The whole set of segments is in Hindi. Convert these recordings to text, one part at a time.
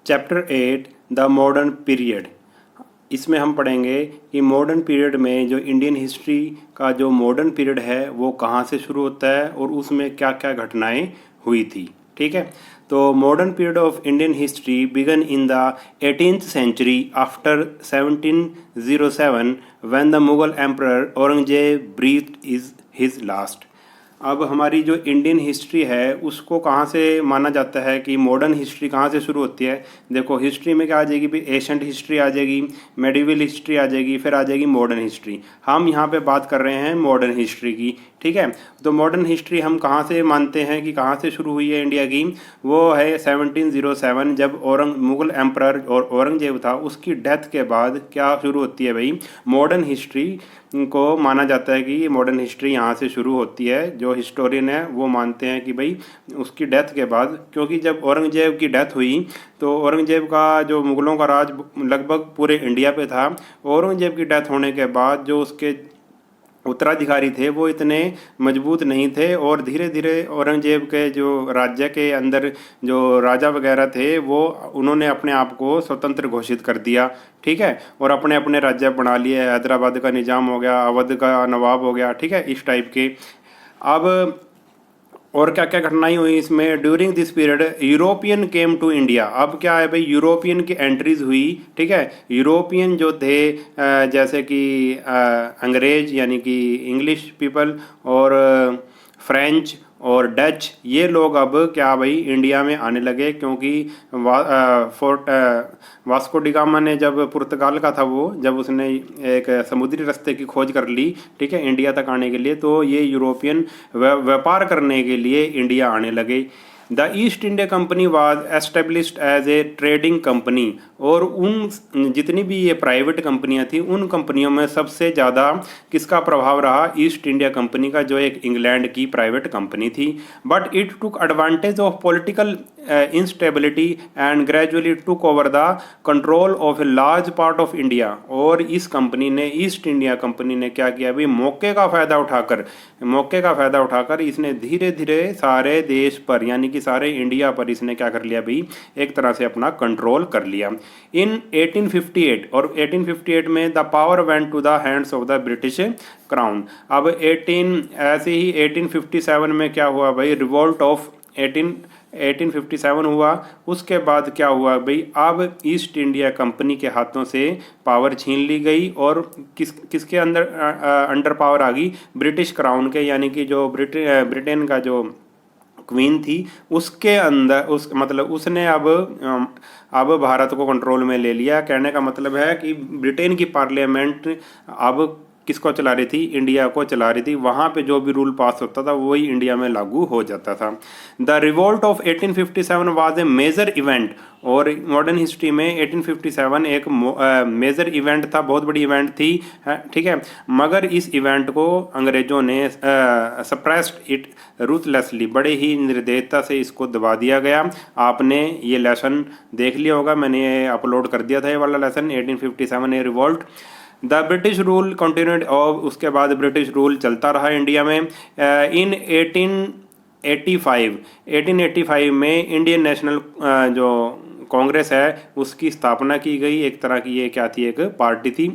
Chapter 8 the modern period. इसमें हम पढ़ेंगे कि मॉडर्न पीरियड में जो इंडियन हिस्ट्री का जो मॉडर्न पीरियड है वो कहाँ से शुरू होता है और उसमें क्या क्या घटनाएं हुई थी। ठीक है, तो modern period of Indian history began in the 18th century after 1707 when the Mughal emperor Aurangzeb breathed is his last. अब हमारी जो इंडियन हिस्ट्री है उसको कहाँ से माना जाता है कि मॉडर्न हिस्ट्री कहाँ से शुरू होती है। देखो हिस्ट्री में क्या आ जाएगी भी, एशियंट हिस्ट्री आ जाएगी, मेडिवल हिस्ट्री आ जाएगी, फिर आ जाएगी मॉडर्न हिस्ट्री। हम यहाँ पे बात कर रहे हैं मॉडर्न हिस्ट्री की। ठीक है, तो मॉडर्न हिस्ट्री हम कहाँ से मानते हैं कि कहाँ से शुरू हुई है इंडिया की, वो है 1707 जब मुगल एम्परर और औरंगजेब था उसकी डेथ के बाद क्या शुरू होती है भाई, मॉडर्न हिस्ट्री को माना जाता है कि मॉडर्न हिस्ट्री यहाँ से शुरू होती है। जो हिस्टोरियन है वो मानते हैं कि भाई उसकी डेथ के बाद, क्योंकि जब औरंगजेब की डेथ हुई तो औरंगजेब का जो मुग़लों का राज लगभग पूरे इंडिया पे था। औरंगजेब की डेथ होने के बाद जो उसके उत्तराधिकारी थे वो इतने मजबूत नहीं थे और धीरे धीरे औरंगजेब के जो राज्य के अंदर जो राजा वगैरह थे वो उन्होंने अपने आप को स्वतंत्र घोषित कर दिया। ठीक है, और अपने अपने राज्य बना लिए। हैदराबाद का निज़ाम हो गया, अवध का नवाब हो गया। ठीक है, इस टाइप के। अब और क्या क्या घटनाएं हुई इसमें, during this period European came to India. अब क्या है भाई, यूरोपियन की एंट्रीज हुई। ठीक है, यूरोपियन जो थे जैसे कि अंग्रेज यानी कि इंग्लिश पीपल और फ्रेंच और डच, ये लोग अब क्या भाई इंडिया में आने लगे, क्योंकि वास्को डिगामा ने जब पुर्तगाल का था वो, जब उसने एक समुद्री रास्ते की खोज कर ली, ठीक है, इंडिया तक आने के लिए, तो ये यूरोपियन व्यापार करने के लिए इंडिया आने लगे। The East India Company was established as a trading company. और उन जितनी भी ये प्राइवेट कंपनियां थी उन कंपनियों में सबसे ज़्यादा किसका प्रभाव रहा, ईस्ट इंडिया कंपनी का, जो एक इंग्लैंड की प्राइवेट कंपनी थी। But it took advantage of political instability and gradually took over the control of a large part of India. और इस कंपनी ने, ईस्ट इंडिया कंपनी ने क्या किया भाई, मौके का फ़ायदा उठाकर इसने धीरे धीरे सारे देश पर यानी कि सारे इंडिया पर इसने क्या कर लिया भाई, एक तरह से अपना कंट्रोल कर लिया। इन 1858 और 1858 में the power went to the hands of the British crown. अब 1857 में क्या हुआ भाई, रिवोल्ट ऑफ 1857 हुआ। उसके बाद क्या हुआ भाई, अब ईस्ट इंडिया कंपनी के हाथों से पावर छीन ली गई और किसके अंडर पावर आ गई, ब्रिटिश क्राउन के, यानी कि जो ब्रिटेन का जो क्वीन थी उसके अंदर, उसने अब भारत को कंट्रोल में ले लिया। कहने का मतलब है कि ब्रिटेन की पार्लियामेंट अब किसको चला रही थी, इंडिया को चला रही थी। वहाँ पे जो भी रूल पास होता था वही इंडिया में लागू हो जाता था। The revolt of 1857 was a major event. और मॉडर्न हिस्ट्री में 1857 एक मेजर इवेंट था, बहुत बड़ी इवेंट थी। ठीक है, मगर इस इवेंट को अंग्रेज़ों ने सप्रेस्ड इट रूथलेसली, बड़े ही निर्दयता से इसको दबा दिया गया। आपने ये लेसन देख लिया होगा, मैंने ये अपलोड कर दिया था ये वाला lesson, 1857 A revolt. The British rule continued. और उसके बाद ब्रिटिश रूल चलता रहा इंडिया में। इन 1885 में इंडियन नेशनल जो कांग्रेस है उसकी स्थापना की गई। एक तरह की ये क्या थी, एक पार्टी थी।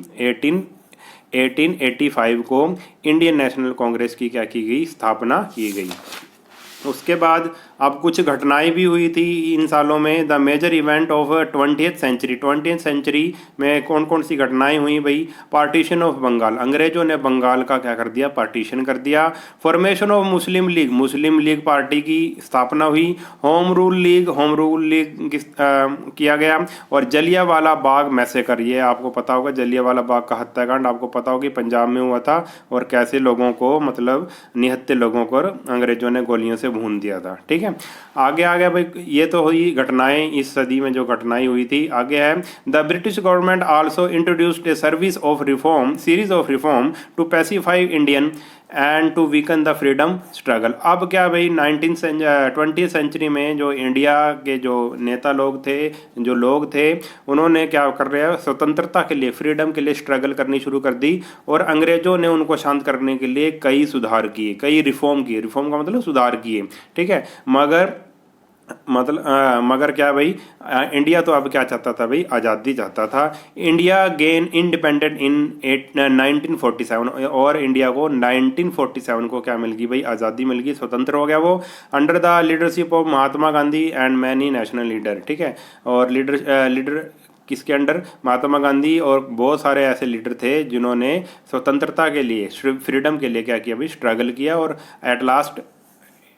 1885 को इंडियन नेशनल कांग्रेस की क्या की गई, स्थापना की गई। उसके बाद अब कुछ घटनाएं भी हुई थी इन सालों में। The major event of 20th century में कौन कौन सी घटनाएं हुई भाई, पार्टीशन ऑफ बंगाल, अंग्रेजों ने बंगाल का क्या कर दिया, पार्टीशन कर दिया। Formation of Muslim league party की स्थापना हुई। होम रूल लीग किया गया। और जलियांवाला बाग मैसेकर, ये आपको पता होगा, जलियांवाला बाग का हत्याकांड आपको पता होगा, पंजाब में हुआ था और कैसे लोगों को, मतलब निहत्थे लोगों को अंग्रेजों ने गोलियों से भून दिया था। ठीक है, आगे आ गया भाई, ये तो हुई घटनाएं इस सदी में जो घटनाएं हुई थी। आगे है the British government also introduced a series of reform to pacify Indian and to weaken the freedom struggle. अब क्या भाई 20th सेंचुरी में जो इंडिया के जो नेता लोग थे, जो लोग थे, उन्होंने क्या कर रहे हैं, स्वतंत्रता के लिए, फ्रीडम के लिए स्ट्रगल करनी शुरू कर दी। और अंग्रेजों ने उनको शांत करने के लिए कई सुधार किए, कई रिफॉर्म किए। रिफॉर्म का मतलब सुधार किए। ठीक है, मगर मतलब मगर क्या भाई, इंडिया तो अब क्या चाहता था भाई, आज़ादी चाहता था। इंडिया गेन इंडिपेंडेंट इन 1947, और इंडिया को 1947 को क्या मिल गई भाई, आज़ादी मिल गई, स्वतंत्र हो गया वो, under the leadership of Mahatma Gandhi and many national leader. ठीक है, और लीडर किसके अंडर, महात्मा गांधी और बहुत सारे ऐसे लीडर थे जिन्होंने स्वतंत्रता के लिए, फ्रीडम के लिए क्या किया भाई, स्ट्रगल किया, और एट लास्ट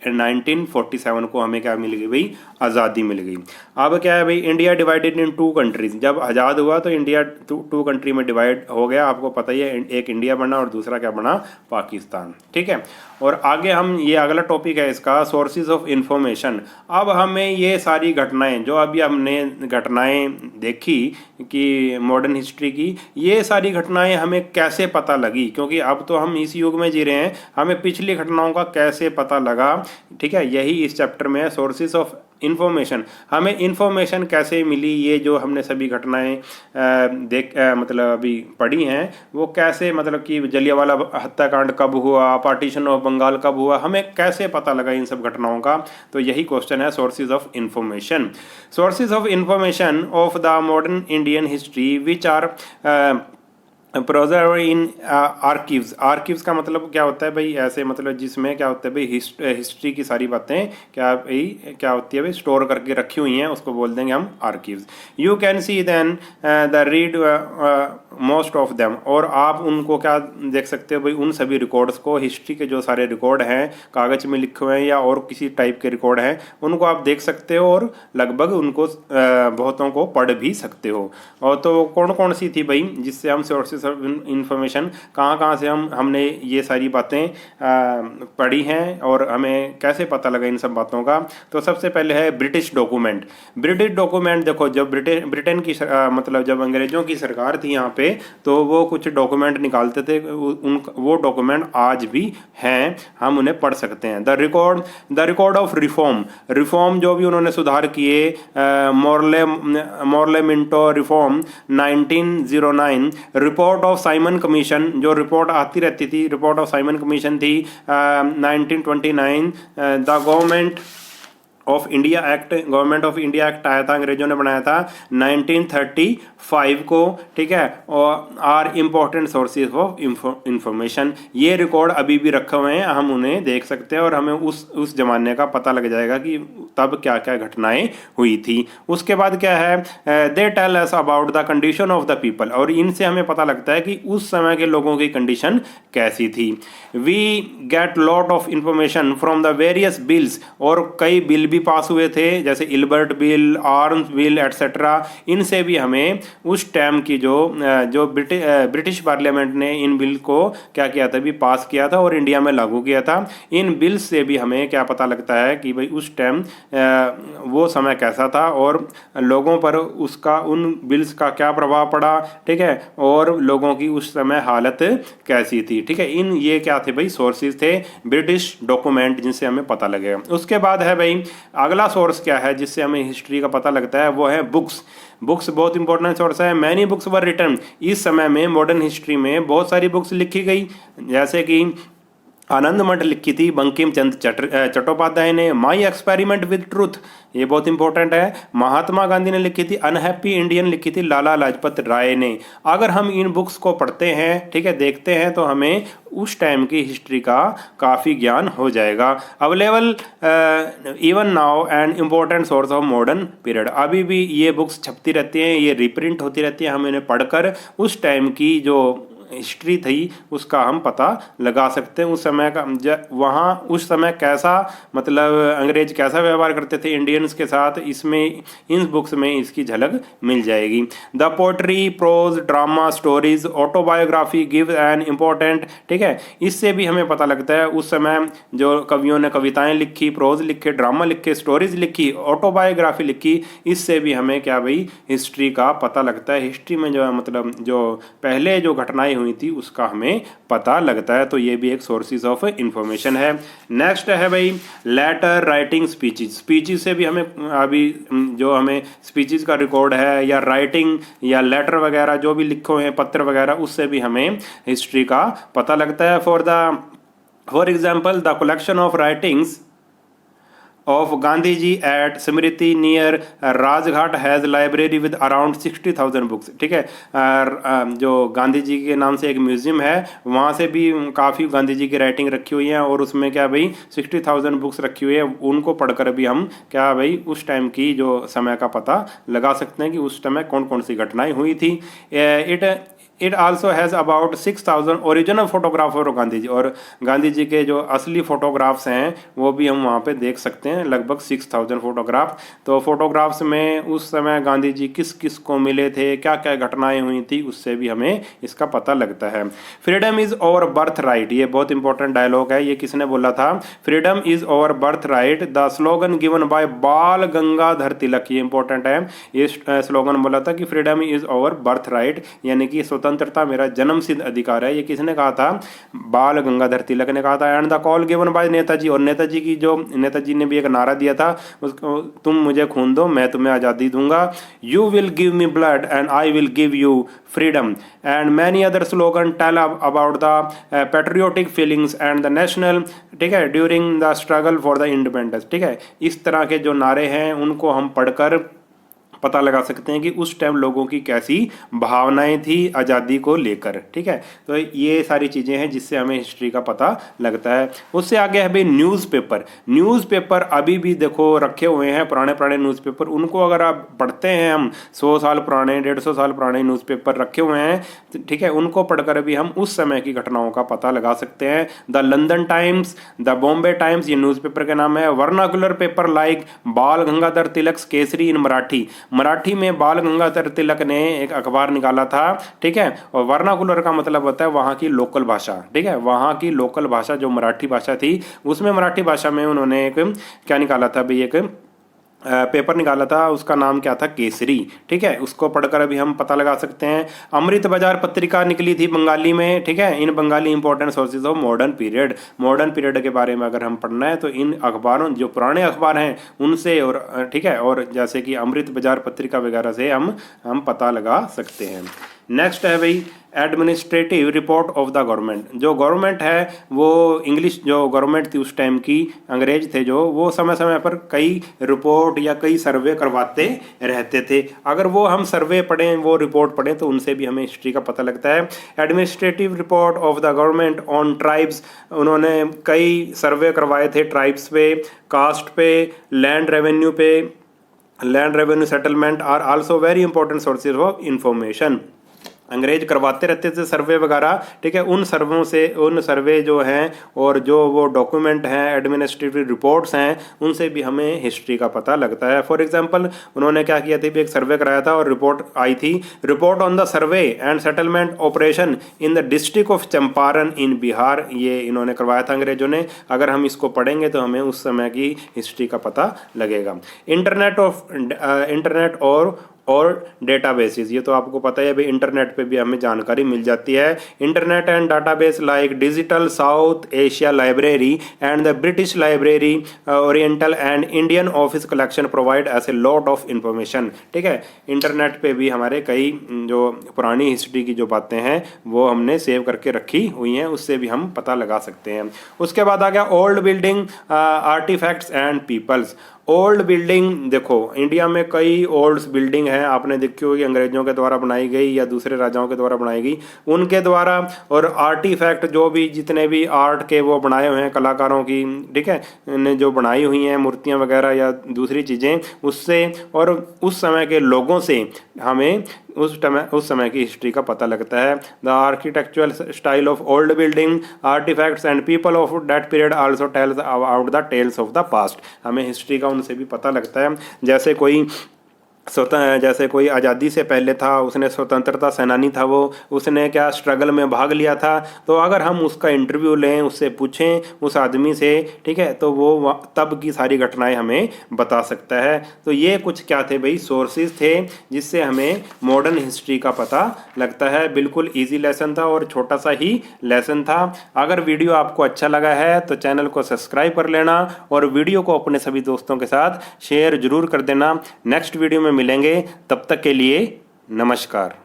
1947 को हमें क्या मिल गई भाई, आज़ादी मिल गई। अब क्या है भाई, India divided in two countries. जब आज़ाद हुआ तो इंडिया टू कंट्री में डिवाइड हो गया, आपको पता ही है, एक इंडिया बना और दूसरा क्या बना, पाकिस्तान। ठीक है, और आगे हम, ये अगला टॉपिक है इसका, सोर्सेज ऑफ इंफॉर्मेशन। अब हमें ये सारी घटनाएं जो अभी हमने घटनाएं देखी कि मॉडर्न हिस्ट्री की, ये सारी घटनाएं हमें कैसे पता लगी, क्योंकि अब तो हम इस युग में जी रहे हैं, हमें पिछली घटनाओं का कैसे पता लगा। ठीक है, यही इस चैप्टर में है, सोर्सेज ऑफ इन्फॉर्मेशन। हमें इन्फॉर्मेशन कैसे मिली, ये जो हमने सभी घटनाएं मतलब अभी पढ़ी हैं, वो कैसे, मतलब कि जलियांवाला हत्याकांड कब हुआ, पार्टीशन ऑफ बंगाल कब हुआ, हमें कैसे पता लगा इन सब घटनाओं का। तो यही क्वेश्चन है, sources of information. Sources of information of the modern Indian history which are preserved in archives. Archives का मतलब क्या होता है भाई, ऐसे मतलब जिसमें क्या होता है भाई, हिस्ट्री की सारी बातें क्या होती है भाई, स्टोर करके रखी हुई हैं, उसको बोल देंगे हम archives. You can see then the read most of them, और आप उनको क्या देख सकते हो भाई, उन सभी रिकॉर्ड्स को, हिस्ट्री के जो सारे रिकॉर्ड हैं, कागज में लिखे हुए हैं या और किसी टाइप के रिकॉर्ड हैं, उनको आप देख सकते हो, और लगभग उनको बहुतों को पढ़ भी सकते हो। और तो कौन कौन सी थी भाई, जिससे हम सोर्सेस इंफॉर्मेशन, कहाँ से हमने ये सारी बातें पढ़ी हैं और हमें कैसे पता लगा इन सब बातों का। तो सबसे पहले है ब्रिटिश डॉक्यूमेंट। ब्रिटिश डॉक्यूमेंट देखो, जब ब्रिटेन की मतलब जब अंग्रेजों की सरकार थी यहाँ पे, तो वो कुछ डॉक्यूमेंट निकालते थे, वो डॉक्यूमेंट आज भी हैं, हम उन्हें पढ़ सकते हैं। द रिकॉर्ड ऑफ रिफॉर्म जो भी उन्होंने सुधार किए, Morley Minto reform 1909, report of Simon commission, जो रिपोर्ट आती रहती थी, रिपोर्ट ऑफ साइमन कमीशन थी 1929। The government of India act आया था, अंग्रेजों ने बनाया था 1935 को। ठीक है, और are important sources of information, ये रिकॉर्ड अभी भी रखे हुए हैं, हम उन्हें देख सकते हैं और हमें उस जमाने का पता लग जाएगा कि तब क्या क्या घटनाएं हुई थी। उसके बाद क्या है, they tell us about the condition of the people, और इनसे हमें पता लगता है कि उस समय के लोगों की कंडीशन कैसी थी। We get lot of information from the various bills, और कई बिल भी पास हुए थे, जैसे Ilbert bill, arms bill etcetera. इनसे भी हमें उस टाइम की जो ब्रिटिश पार्लियामेंट ने इन बिल को क्या किया था, भी पास किया था और इंडिया में लागू किया था। इन बिल्स से भी हमें क्या पता लगता है कि भाई उस टाइम वो समय कैसा था और लोगों पर उसका, उन बिल्स का क्या प्रभाव पड़ा। ठीक है, और लोगों की उस समय हालत कैसी थी। ठीक है, ये क्या थे भाई, सोर्सेज थे, ब्रिटिश डॉक्यूमेंट, जिनसे हमें पता लगेगा। उसके बाद है भाई, अगला सोर्स क्या है जिससे हमें हिस्ट्री का पता लगता है, वो है बुक्स। बुक्स बहुत इंपॉर्टेंट सोर्स है। मैनी बुक्स वर रिटन, इस समय में मॉडर्न हिस्ट्री में बहुत सारी बुक्स लिखी गई, जैसे कि आनंद मठ लिखी थी बंकिम चंद्र चट्टोपाध्याय ने, माई एक्सपेरिमेंट विद ट्रूथ, ये बहुत इंपॉर्टेंट है। महात्मा गांधी ने लिखी थी अनहैप्पी इंडियन, लिखी थी लाला लाजपत राय ने। अगर हम इन बुक्स को पढ़ते हैं, ठीक है, देखते हैं, तो हमें उस टाइम की हिस्ट्री का काफ़ी ज्ञान हो जाएगा। Available even now and important source of modern period, अभी भी ये बुक्स छपती रहती हैं, ये रिप्रिंट होती रहती है, हम इन्हें पढ़कर उस टाइम की जो हिस्ट्री थी उसका हम पता लगा सकते हैं। उस समय का वहाँ उस समय कैसा, मतलब अंग्रेज कैसा व्यवहार करते थे इंडियंस के साथ, इसमें इन बुक्स में इसकी झलक मिल जाएगी। The poetry, prose, drama, stories, autobiography give an important, ठीक है, इससे भी हमें पता लगता है उस समय जो कवियों ने कविताएं लिखी, प्रोज लिखे, ड्रामा लिखे, स्टोरीज लिखी, ऑटोबायोग्राफी लिखी, इससे भी हमें क्या भाई हिस्ट्री का पता लगता है। हिस्ट्री में जो है मतलब जो पहले जो घटनाएं हुई थी उसका हमें पता लगता है, तो ये भी एक सोर्सेज ऑफ इंफॉर्मेशन है। नेक्स्ट है भाई लेटर राइटिंग स्पीचेज। स्पीचेज से भी हमें अभी जो हमें स्पीचेज का रिकॉर्ड है या राइटिंग या लेटर वगैरह जो भी लिखे हुए हैं, पत्र वगैरह, उससे भी हमें हिस्ट्री का पता लगता है। For example the collection of writings of Gandhi ji at Smriti near Rajghat has library with around 60,000 books। ठीक है, जो गांधी जी के नाम से एक म्यूजियम है, वहाँ से भी काफ़ी गांधी जी की राइटिंग रखी हुई है और उसमें क्या भाई 60,000 बुक्स रखी हुई है। उनको पढ़कर भी हम क्या भाई उस टाइम की जो समय का पता लगा सकते हैं कि उस समय कौन कौन सी घटनाएं हुई थी। It also has about 6,000 original photographer of Gandhi ji, और गांधी जी के जो असली फोटोग्राफ्स हैं वो भी हम वहाँ पे देख सकते हैं, लगभग 6,000 फोटोग्राफ। तो फोटोग्राफ्स में उस समय गांधी जी किस किस को मिले थे, क्या क्या घटनाएं हुई थी, उससे भी हमें इसका पता लगता है। Freedom is our birthright, ये बहुत इंपॉर्टेंट डायलॉग है। ये किसने बोला था? Freedom is our birthright, the slogan given by Bal Gangadhar तिलक। ये इंपॉर्टेंट है। ये स्लोगन बोला था कि freedom is our birthright, यानी कि स्वतंत्रता मेरा जन्मसिद्ध अधिकार है। ये किसने कहा था? बाल गंगाधर तिलक ने कहा था। And the call given by Netaji, और नेताजी ने भी एक नारा दिया था, उसको तुम मुझे खून दो मैं तुम्हें आज़ादी दूंगा। You will give me blood and I will give you freedom. And many other slogan tell about the patriotic feelings and the national, ठीक है, during the struggle for the independence. ठीक है, इस तरह के जो नारे हैं उनको हम पढ़कर पता लगा सकते हैं कि उस टाइम लोगों की कैसी भावनाएं थी आज़ादी को लेकर। ठीक है, तो ये सारी चीज़ें हैं जिससे हमें हिस्ट्री का पता लगता है। उससे आगे है भाई न्यूज़पेपर अभी भी देखो रखे हुए हैं, पुराने न्यूज़पेपर। उनको अगर आप पढ़ते हैं, हम 100 साल पुराने 150 साल पुराने न्यूज़पेपर रखे हुए हैं, ठीक है, उनको पढ़कर भी हम उस समय की घटनाओं का पता लगा सकते हैं। The London times, the Bombay times, ये न्यूज़पेपर के नाम है। वर्नाकुलर पेपर लाइक बाल गंगाधर तिलक केसरी इन मराठी में बाल गंगाधर तिलक ने एक अखबार निकाला था। ठीक है, और वर्नाकुलर का मतलब होता है वहाँ की लोकल भाषा। ठीक है, वहाँ की लोकल भाषा जो मराठी भाषा थी, उसमें मराठी भाषा में उन्होंने एक क्या निकाला था भाई, एक पेपर निकाला था, उसका नाम क्या था? केसरी। ठीक है, उसको पढ़कर अभी हम पता लगा सकते हैं। अमृत बाजार पत्रिका निकली थी बंगाली में। ठीक है, इन Bengali important sources of modern period के बारे में अगर हम पढ़ना है तो इन अखबारों, जो पुराने अखबार हैं उनसे, और ठीक है, और जैसे कि अमृत बाजार पत्रिका वगैरह से हम पता लगा सकते हैं। नेक्स्ट है भाई administrative report of the government. जो गवर्नमेंट है वो इंग्लिश जो गवर्नमेंट थी उस टाइम की, अंग्रेज थे जो, वो समय समय पर कई रिपोर्ट या कई सर्वे करवाते रहते थे। अगर वो हम सर्वे पढ़ें, वो रिपोर्ट पढ़ें, तो उनसे भी हमें हिस्ट्री का पता लगता है। Administrative report of the government on tribes, उन्होंने कई सर्वे करवाए थे ट्राइब्स पे, कास्ट पे, land revenue settlement are also very important sources of information. अंग्रेज करवाते रहते थे सर्वे वगैरह। ठीक है, उन सर्वे जो हैं और जो वो डॉक्यूमेंट हैं, एडमिनिस्ट्रेटिव रिपोर्ट्स हैं, उनसे भी हमें हिस्ट्री का पता लगता है। फॉर एग्जांपल उन्होंने क्या किया था, एक सर्वे कराया था और रिपोर्ट आई थी, report on the survey and settlement operation in the district of Champaran in Bihar. ये इन्होंने करवाया था अंग्रेजों ने। अगर हम इसको पढ़ेंगे तो हमें उस समय की हिस्ट्री का पता लगेगा। इंटरनेट और डेटाबेसेस, ये तो आपको पता है भाई, इंटरनेट पे भी हमें जानकारी मिल जाती है। Internet and database like digital South Asia library and the British library, oriental and Indian office collection provide as a lot of information. ठीक है, इंटरनेट पे भी हमारे कई जो पुरानी हिस्ट्री की जो बातें हैं वो हमने सेव करके रखी हुई हैं, उससे भी हम पता लगा सकते हैं। उसके बाद आ गया old building, artefacts and peoples. Old building, देखो इंडिया में कई ओल्ड बिल्डिंग हैं, आपने देखी होगी, अंग्रेजों के द्वारा बनाई गई या दूसरे राजाओं के द्वारा बनाई गई, उनके द्वारा। और आर्टिफैक्ट, जो भी जितने भी आर्ट के वो बनाए हुए हैं कलाकारों की, ठीक है, ने जो बनाई हुई हैं मूर्तियां वगैरह या दूसरी चीज़ें, उससे और उस समय के लोगों से हमें उस समय की हिस्ट्री का पता लगता है। The architectural style of old building, artefacts and people of that period also tells about the tells of the past. हमें हिस्ट्री का उनसे भी पता लगता है। जैसे कोई आज़ादी से पहले था, उसने स्वतंत्रता सेनानी था, वो उसने क्या स्ट्रगल में भाग लिया था, तो अगर हम उसका इंटरव्यू लें, उससे पूछें उस आदमी से, ठीक है, तो वो तब की सारी घटनाएं हमें बता सकता है। तो ये कुछ क्या थे भाई, सोर्सेज थे जिससे हमें मॉडर्न हिस्ट्री का पता लगता है। बिल्कुल ईजी लेसन था और छोटा सा ही लेसन था। अगर वीडियो आपको अच्छा लगा है तो चैनल को सब्सक्राइब कर लेना और वीडियो को अपने सभी दोस्तों के साथ शेयर जरूर कर देना। नेक्स्ट वीडियो में मिलेंगे, तब तक के लिए नमस्कार।